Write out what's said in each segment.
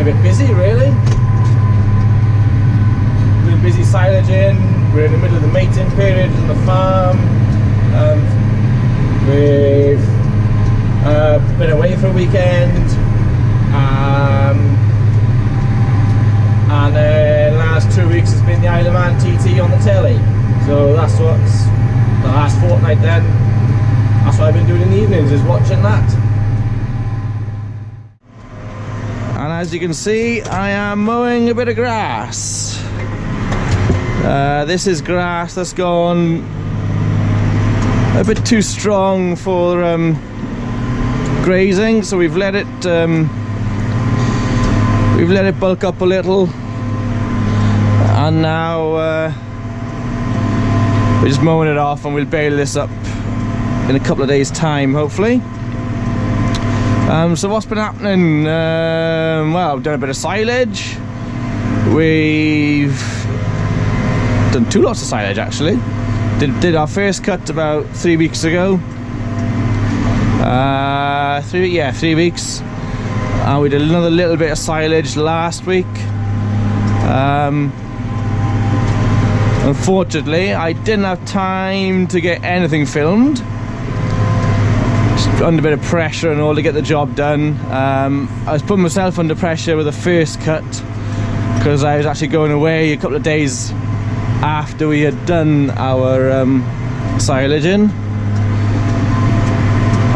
been a bit busy really. We've been busy silaging, we're in the middle of the mating period on the farm. We've been away for a weekend, and then last 2 weeks has been the Isle of Man TT on the telly. So that's what's the last fortnight then. That's what I've been doing in the evenings, is watching that. And as you can see, I am mowing a bit of grass. This is grass that's gone a bit too strong for grazing, so we've let it bulk up a little, and now we're just mowing it off, and we'll bale this up in a couple of days' time, hopefully. So what's been happening? Well, I've done a bit of silage. We've done 2 lots of silage actually. Did our first cut about 3 weeks ago. 3 weeks. And we did another little bit of silage last week. Unfortunately, I didn't have time to get anything filmed. Just under a bit of pressure and all to get the job done. I was putting myself under pressure with the first cut because I was actually going away a couple of days after we had done our silaging, and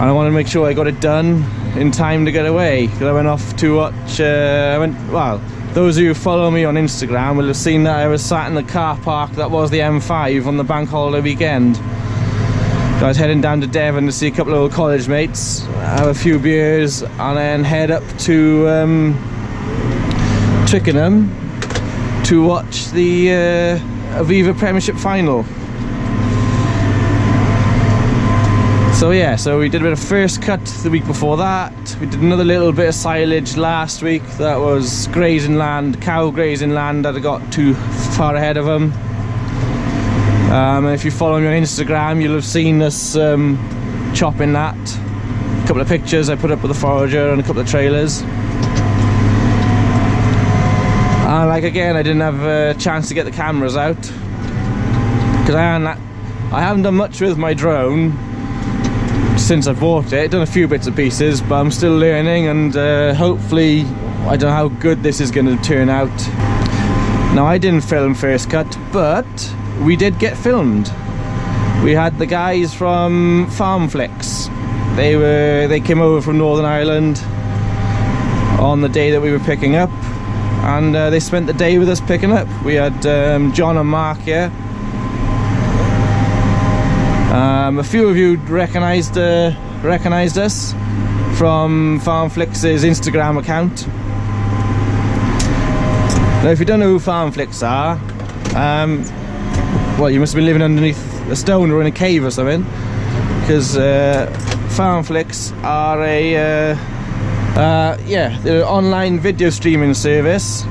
I wanted to make sure I got it done in time to get away, because I went off to watch well, those of you who follow me on Instagram will have seen that I was sat in the car park that was the M5 on the bank holiday weekend. So I was heading down to Devon to see a couple of old college mates, have a few beers, and then head up to Twickenham to watch the Aviva Premiership final. So yeah, so we did a bit of first cut the week before that. We did another little bit of silage last week. That was grazing land, cow grazing land that I got too far ahead of them. And if you follow me on Instagram, you'll have seen us chopping that. A couple of pictures I put up with the forager and a couple of trailers. And like again, I didn't have a chance to get the cameras out because I haven't done much with my drone since I bought it. I've done a few bits and pieces, but I'm still learning, and hopefully, I don't know how good this is going to turn out. Now, I didn't film first cut, but we did get filmed. We had the guys from Farmflix. They came over from Northern Ireland on the day that we were picking up, and they spent the day with us picking up. We had John and Mark here. A few of you recognised us from Farmflix's Instagram account. Now, if you don't know who Farmflix are, well, you must have been living underneath a stone or in a cave or something, because Farmflix are they're an online video streaming service.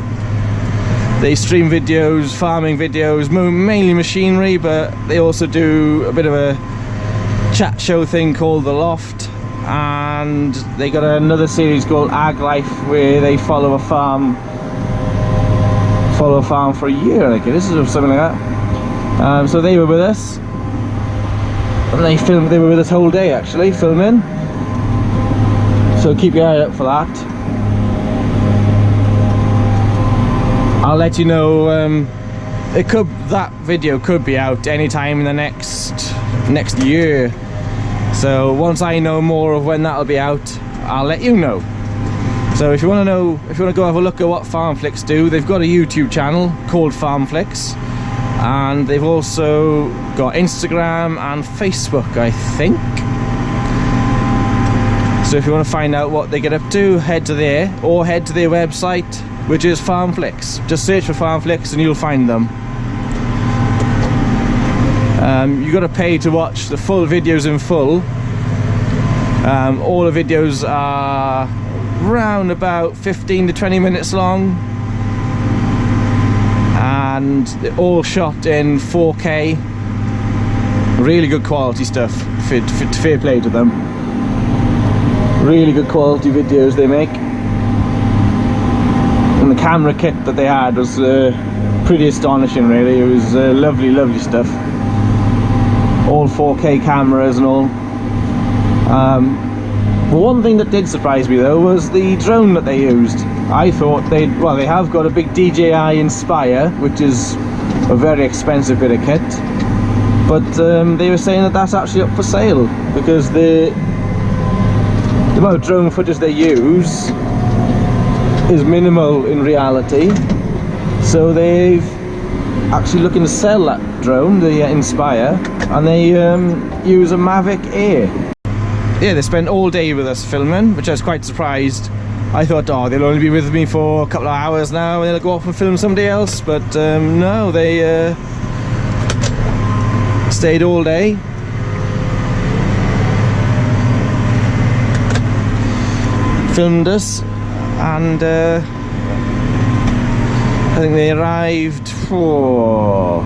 They stream videos, farming videos, mainly machinery, but they also do a bit of a chat show thing called The Loft, and they got another series called Ag Life, where they follow a farm for a year, I think it is, or something like that. So they were with us, and they were with us whole day actually, filming. So keep your eye out for that. I'll let you know. That video could be out anytime in the next year. So once I know more of when that'll be out, I'll let you know. So if you want to go have a look at what Farmflix do, they've got a YouTube channel called Farmflix, and they've also got Instagram and Facebook, I think. So if you want to find out what they get up to, head to there, or head to their website, which is Farmflix. Just search for Farmflix and you'll find them. You've got to pay to watch the full videos in full. All the videos are round about 15 to 20 minutes long, and they're all shot in 4K. Really good quality stuff. Fair play to them. Really good quality videos they make. camera kit that they had was pretty astonishing, really. It was lovely, lovely stuff. All 4K cameras and all. But one thing that did surprise me though was the drone that they used. I thought they have got a big DJI Inspire, which is a very expensive bit of kit, but they were saying that that's actually up for sale because the amount of drone footage they use is minimal in reality, so they've actually looking to sell that drone, the Inspire, and they use a Mavic Air. Yeah, they spent all day with us filming, which I was quite surprised. I thought, oh, they'll only be with me for a couple of hours now and they'll go off and film somebody else, but no, they stayed all day. Filmed us, and I think they arrived for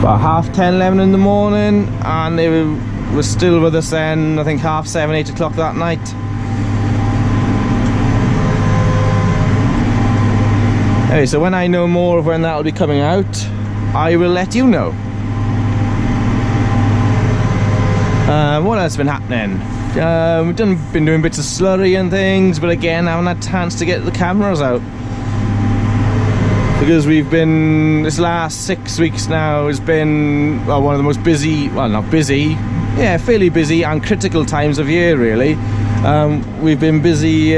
about 10:30, 11 in the morning, and they were still with us then, I think 7:30, 8 o'clock that night. Anyway, so when I know more of when that'll be coming out, I will let you know. What else has been happening? We've been doing bits of slurry and things, but again, I haven't had a chance to get the cameras out. Because we've been, this last 6 weeks now has been one of the most busy, well, not busy, yeah, fairly busy and critical times of year, really. We've been busy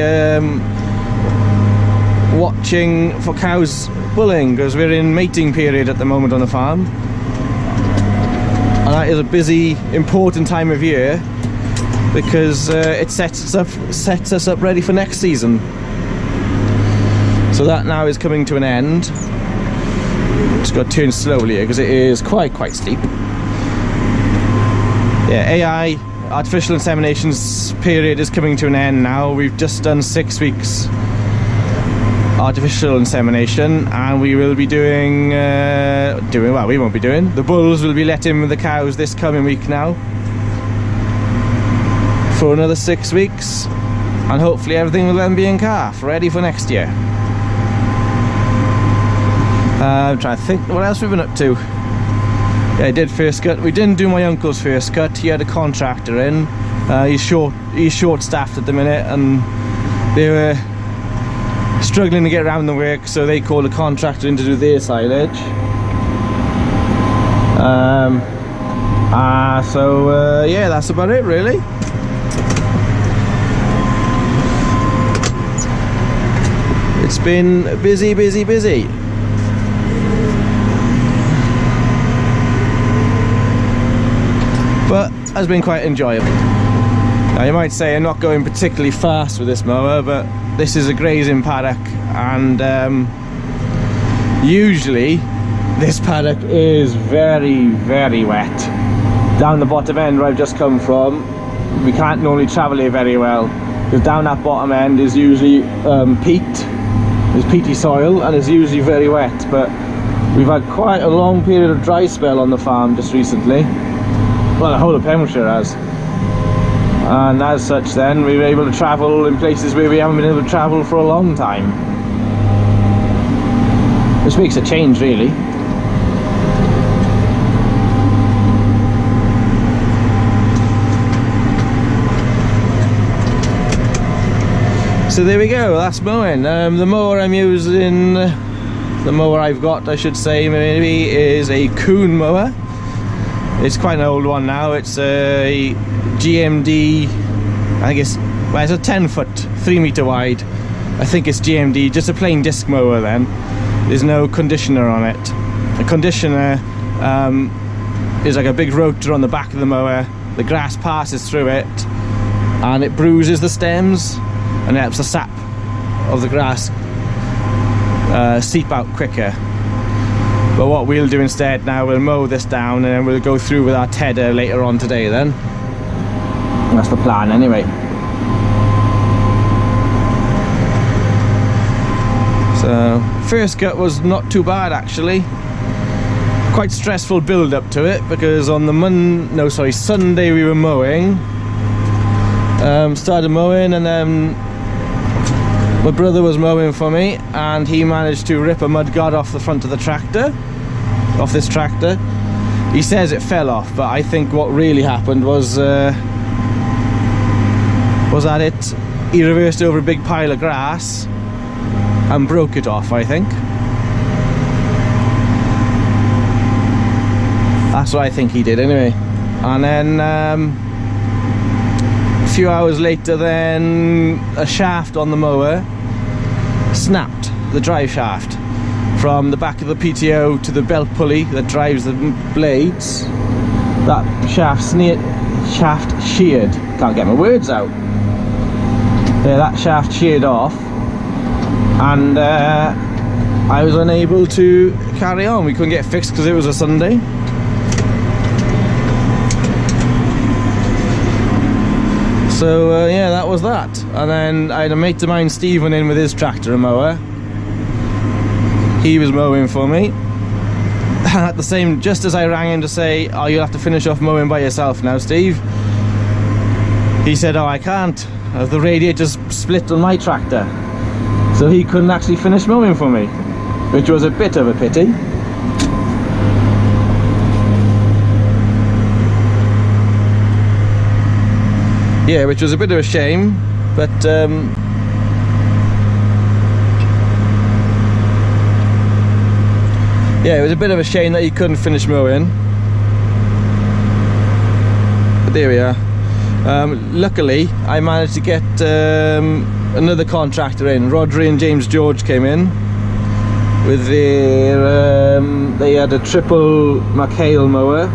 watching for cows bulling, because we're in mating period at the moment on the farm, and that is a busy, important time of year because it sets us up ready for next season. So that now is coming to an end. Just got to turn slowly here because it is quite steep. Yeah, AI, artificial inseminations period is coming to an end now. We've just done 6 weeks artificial insemination, and we will be doing well, we won't be doing, the bulls will be let in with the cows this coming week now for another 6 weeks, and hopefully everything will then be in calf, ready for next year. I'm trying to think what else we've been up to. Yeah, I did first cut. We didn't do my uncle's first cut. He had a contractor in. He's short-staffed at the minute, and they were struggling to get around the work, so they called a contractor in to do their silage. Yeah, that's about it, really. It's been busy. But has been quite enjoyable. Now you might say I'm not going particularly fast with this mower, but this is a grazing paddock, and usually this paddock is very wet. Down the bottom end where I've just come from, we can't normally travel here very well, because down that bottom end is usually peat. There's peaty soil and it's usually very wet, but we've had quite a long period of dry spell on the farm just recently. Well, the whole of Pembrokeshire has. And as such then, we were able to travel in places where we haven't been able to travel for a long time. Which makes a change, really. So there we go, that's mowing. The mower I'm using, the mower I've got, I should say, maybe, is a Coon mower. It's quite an old one now. It's a GMD, I think it's a 10-foot, 3-meter wide. I think it's GMD, just a plain disc mower then. There's no conditioner on it. The conditioner is like a big rotor on the back of the mower. The grass passes through it and it bruises the stems, and it helps the sap of the grass seep out quicker. But what we'll do instead now, we'll mow this down and then we'll go through with our tedder later on today then. That's the plan anyway. So, first cut was not too bad actually. Quite stressful build up to it, because on the Sunday we were mowing. Started mowing, and then My brother was mowing for me and he managed to rip a mudguard off the front of the tractor, off this tractor. He says it fell off, but I think what really happened was that he reversed over a big pile of grass and broke it off, I think. That's what I think he did anyway. And then a few hours later then a shaft on the mower snapped, the drive shaft, from the back of the PTO to the belt pulley that drives the blades. That shaft sheared. Can't get my words out. Yeah, that shaft sheared off, and I was unable to carry on. We couldn't get it fixed because it was a Sunday. So yeah, that was that. And then I had a mate of mine, Stephen, in with his tractor and mower. He was mowing for me. And at the same, just as I rang him to say, oh, you'll have to finish off mowing by yourself now, Steve, he said, oh, I can't. The radiator's split on my tractor. So he couldn't actually finish mowing for me, which was a bit of a pity. Yeah, which was a bit of a shame, but yeah, it was a bit of a shame that he couldn't finish mowing. But there we are. Luckily, I managed to get another contractor in. Rodri and James George came in with their, they had a triple McHale mower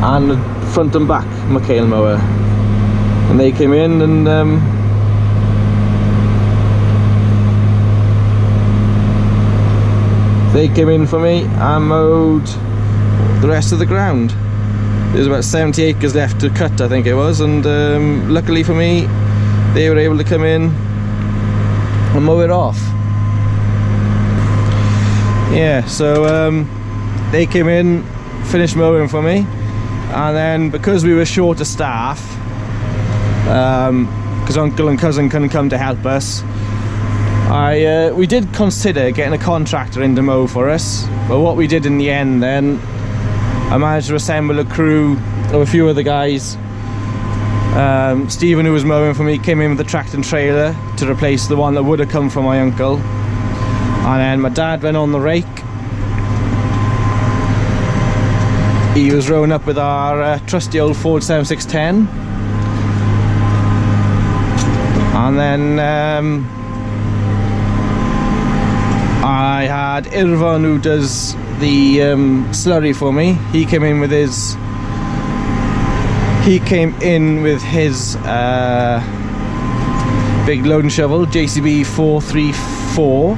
and a front and back McHale mower. And they came in and they came in for me and mowed the rest of the ground. There's about 70 acres left to cut, I think it was, and luckily for me, they were able to come in and mow it off. Yeah, so they came in, finished mowing for me, and then because we were short of staff, because uncle and cousin couldn't come to help us, we did consider getting a contractor in to mow for us, but what we did in the end then, I managed to assemble a crew of a few other guys. Stephen, who was mowing for me, came in with the tractor and trailer to replace the one that would have come from my uncle, and then my dad went on the rake. He was rowing up with our trusty old Ford 7610. And then I had Irvan, who does the slurry for me. He came in with his big loading shovel, JCB 434.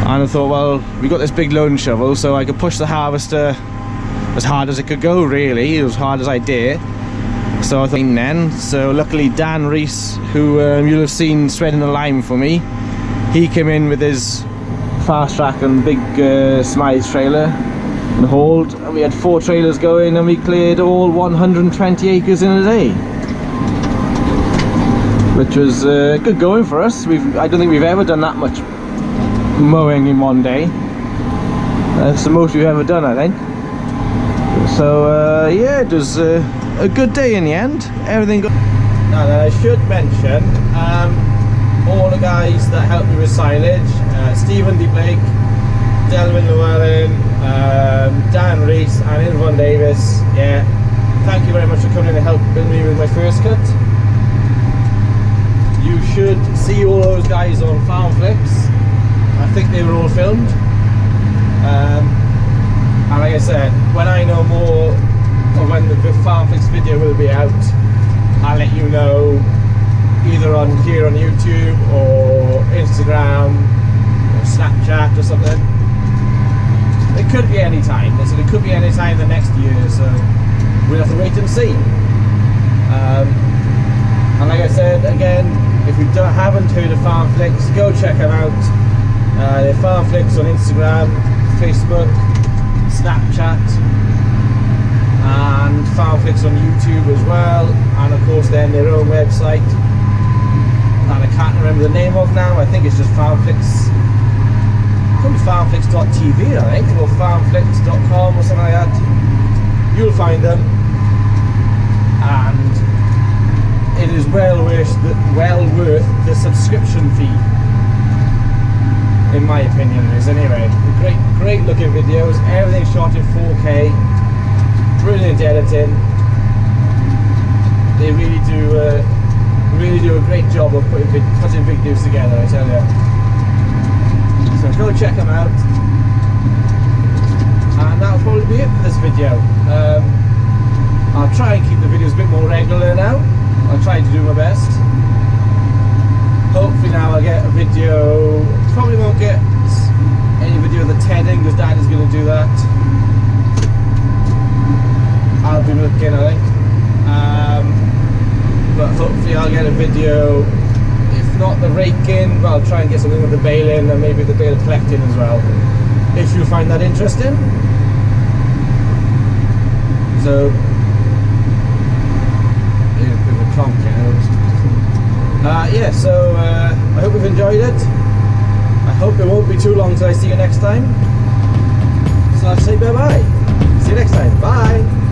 And I thought, well, we got this big loading shovel, so I could push the harvester as hard as it could go, really, as hard as I dare. So I thought then, so luckily Dan Reese, who you'll have seen shredding the lime for me, he came in with his fast track and big Smiles trailer and hauled, and we had 4 trailers going and we cleared all 120 acres in a day, which was good going for us. I don't think we've ever done that much mowing in one day. That's the most we've ever done, I think. So yeah, it was a good day in the end. Everything got... Now I should mention all the guys that helped me with silage: Stephen D. Blake, Delvin Llewellyn, Dan Reese and Irvan Davis. Yeah, thank you very much for coming in and helping me with my first cut. You should see all those guys on Farm Flicks. I think they were all filmed. And like I said, when I know more of when the Farm Flicks video will be out, I'll let you know, either on here on YouTube or Instagram or Snapchat or something. It could be any time. They said it could be any time the next year, so we'll have to wait and see. And like I said, again, if you haven't heard of Farm Flicks, go check them out. They're Farm Flicks on Instagram, Facebook, Snapchat, and Farm Flicks on YouTube as well, and of course then their own website, and I can't remember the name of now. I think it's just Farmflix. Probably farmflix.tv, I think, or farmflix.com or something like that. You'll find them, and it is well worth the subscription fee, in my opinion. It is anyway. Great looking videos. Everything's shot in 4K. Brilliant editing. They really do a great job of putting videos together, I tell you. So go check them out. And that'll probably be it for this video. I'll try and keep the videos a bit more regular now. I'll try to do my best. Hopefully now I'll get a video. Probably won't get any video of the tedding because Dad is going to do that. I'll be looking, I think. But hopefully I'll get a video. If not the raking, but I'll try and get something with the baling and maybe the bale collecting as well, if you find that interesting. So yeah, a bit of a clonk, yeah, so I hope you've enjoyed it. I hope it won't be too long till I see you next time. So I'll say bye bye. See you next time. Bye.